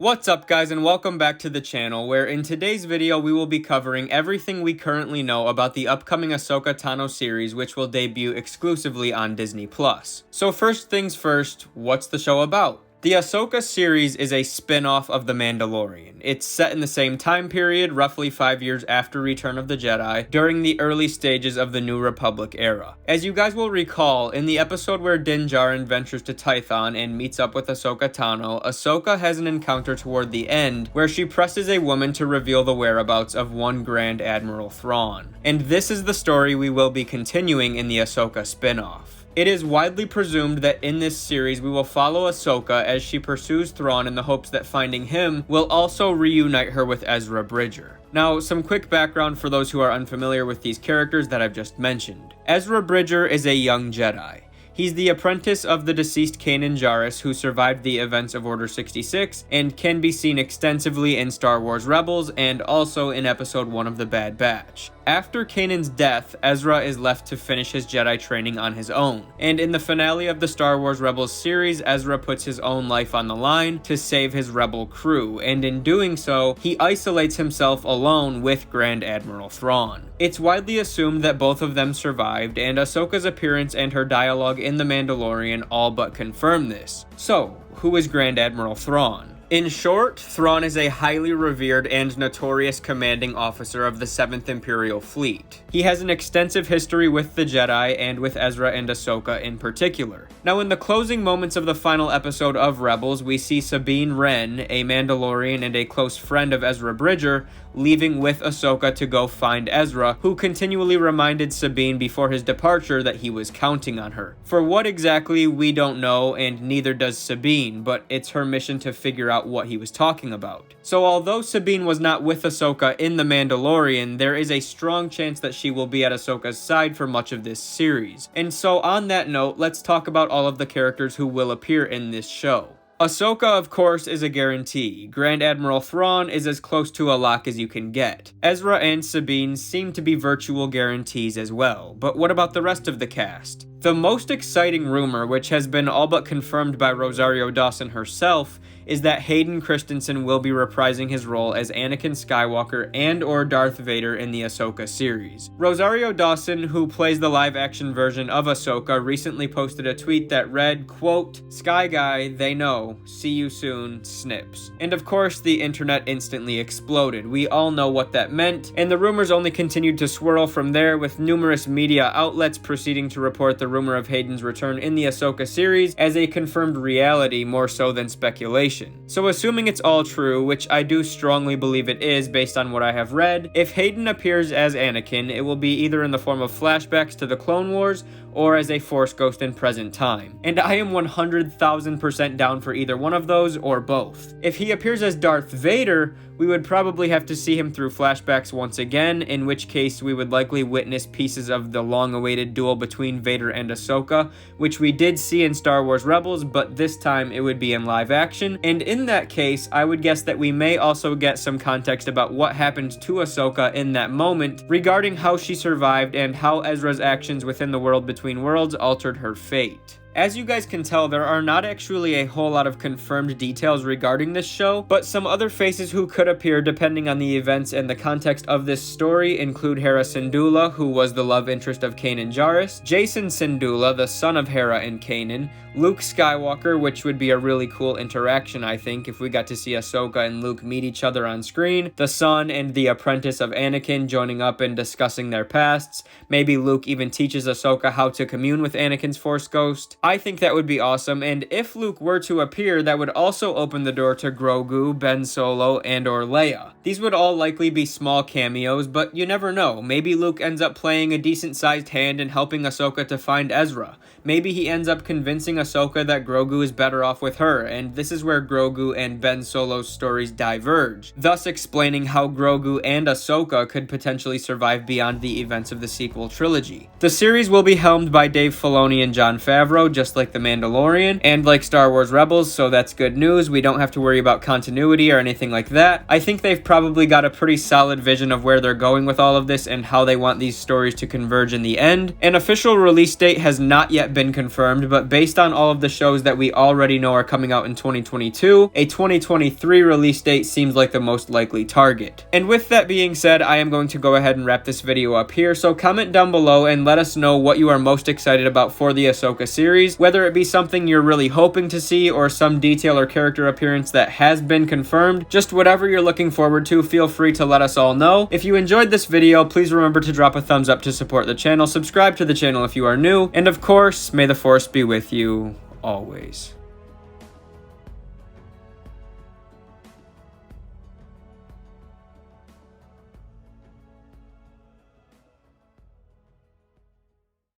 What's up guys, and welcome back to the channel, where in today's video we will be covering everything we currently know about the upcoming Ahsoka Tano series, which will debut exclusively on Disney+. So first things first, what's the show about? The Ahsoka series is a spin-off of The Mandalorian. It's set in the same time period, roughly 5 years after Return of the Jedi, during the early stages of the New Republic era. As you guys will recall, in the episode where Din Djarin ventures to Tython and meets up with Ahsoka Tano, Ahsoka has an encounter toward the end where she presses a woman to reveal the whereabouts of one Grand Admiral Thrawn. And this is the story we will be continuing in the Ahsoka spin-off. It is widely presumed that in this series we will follow Ahsoka as she pursues Thrawn in the hopes that finding him will also reunite her with Ezra Bridger. Now, some quick background for those who are unfamiliar with these characters that I've just mentioned. Ezra Bridger is a young Jedi. He's the apprentice of the deceased Kanan Jarrus, who survived the events of Order 66 and can be seen extensively in Star Wars Rebels and also in Episode 1 of The Bad Batch. After Kanan's death, Ezra is left to finish his Jedi training on his own. And in the finale of the Star Wars Rebels series, Ezra puts his own life on the line to save his rebel crew, and in doing so, he isolates himself alone with Grand Admiral Thrawn. It's widely assumed that both of them survived, and Ahsoka's appearance and her dialogue in The Mandalorian all but confirm this. So, who is Grand Admiral Thrawn? In short, Thrawn is a highly revered and notorious commanding officer of the 7th Imperial Fleet. He has an extensive history with the Jedi and with Ezra and Ahsoka in particular. Now, in the closing moments of the final episode of Rebels, we see Sabine Wren, a Mandalorian and a close friend of Ezra Bridger, leaving with Ahsoka to go find Ezra, who continually reminded Sabine before his departure that he was counting on her. For what exactly, we don't know, and neither does Sabine, but it's her mission to figure out what he was talking about. So although Sabine was not with Ahsoka in The Mandalorian, there is a strong chance that she will be at Ahsoka's side for much of this series. And so on that note, let's talk about all of the characters who will appear in this show. Ahsoka, of course, is a guarantee. Grand Admiral Thrawn is as close to a lock as you can get. Ezra and Sabine seem to be virtual guarantees as well, but what about the rest of the cast? The most exciting rumor, which has been all but confirmed by Rosario Dawson herself, is that Hayden Christensen will be reprising his role as Anakin Skywalker and/or Darth Vader in the Ahsoka series. Rosario Dawson, who plays the live-action version of Ahsoka, recently posted a tweet that read, quote, "Sky Guy, they know. See you soon, Snips." And of course, the internet instantly exploded. We all know what that meant, and the rumors only continued to swirl from there, with numerous media outlets proceeding to report the rumor of Hayden's return in the Ahsoka series as a confirmed reality more so than speculation. So assuming it's all true, which I do strongly believe it is based on what I have read, if Hayden appears as Anakin, it will be either in the form of flashbacks to the Clone Wars or as a Force ghost in present time. And I am 100,000% down for either one of those or both. If he appears as Darth Vader, we would probably have to see him through flashbacks once again, in which case we would likely witness pieces of the long-awaited duel between Vader and Ahsoka, which we did see in Star Wars Rebels, but this time it would be in live action. And in that case, I would guess that we may also get some context about what happened to Ahsoka in that moment, regarding how she survived and how Ezra's actions within the world between worlds altered her fate. As you guys can tell, there are not actually a whole lot of confirmed details regarding this show, but some other faces who could appear depending on the events and the context of this story include Hera Syndulla, who was the love interest of Kanan Jarrus, Jacen Syndulla, the son of Hera and Kanan, Luke Skywalker, which would be a really cool interaction, I think, if we got to see Ahsoka and Luke meet each other on screen, the son and the apprentice of Anakin joining up and discussing their pasts. Maybe Luke even teaches Ahsoka how to commune with Anakin's Force ghost. I think that would be awesome, and if Luke were to appear, that would also open the door to Grogu, Ben Solo, and/or Leia. These would all likely be small cameos, but you never know. Maybe Luke ends up playing a decent-sized hand in helping Ahsoka to find Ezra. Maybe he ends up convincing Ahsoka that Grogu is better off with her, and this is where Grogu and Ben Solo's stories diverge, thus explaining how Grogu and Ahsoka could potentially survive beyond the events of the sequel trilogy. The series will be helmed by Dave Filoni and Jon Favreau, just like The Mandalorian and like Star Wars Rebels, so that's good news. We don't have to worry about continuity or anything like that. I think they've probably got a pretty solid vision of where they're going with all of this and how they want these stories to converge in the end. An official release date has not yet been confirmed, but based on all of the shows that we already know are coming out in 2022, a 2023 release date seems like the most likely target. And with that being said, I am going to go ahead and wrap this video up here, so comment down below and let us know what you are most excited about for the Ahsoka series, whether it be something you're really hoping to see or some detail or character appearance that has been confirmed. Just whatever you're looking forward to, feel free to let us all know. If you enjoyed this video, please remember to drop a thumbs up to support the channel, subscribe to the channel if you are new, and of course, may the Force be with you always.